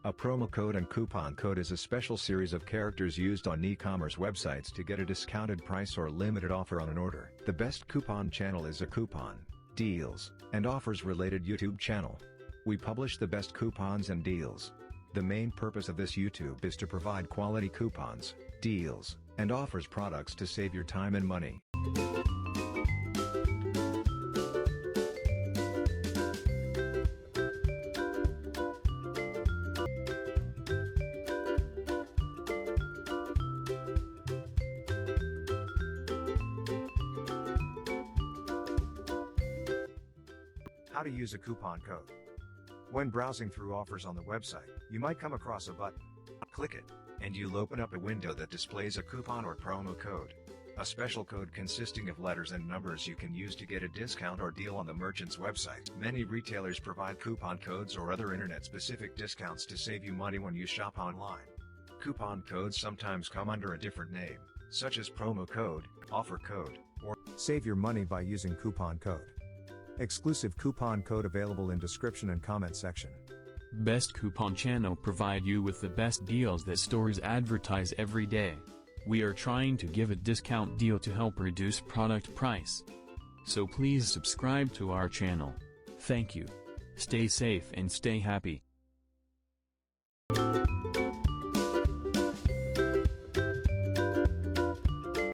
A promo code and coupon code is a special series of characters used on e-commerce websites to get a discounted price or limited offer on an order. The best coupon channel is a coupon, deals, and offers related YouTube channel. We publish the best coupons and deals. The main purpose of this YouTube is to provide quality coupons, deals, and offers products to save your time and money. How to use a coupon code. When browsing through offers on the website, you might come across a button. Click it, and you'll open up a window that displays a coupon or promo code. A special code consisting of letters and numbers you can use to get a discount or deal on the merchant's website. Many retailers provide coupon codes or other internet-specific discounts to save you money when you shop online. Coupon codes sometimes come under a different name, such as promo code, offer code, or save your money by using coupon code. Exclusive coupon code available in description and comment section. Best Coupon Channel provide you with the best deals that stores advertise every day. We are trying to give a discount deal to help reduce product price. So please subscribe to our channel. Thank you. Stay safe and stay happy.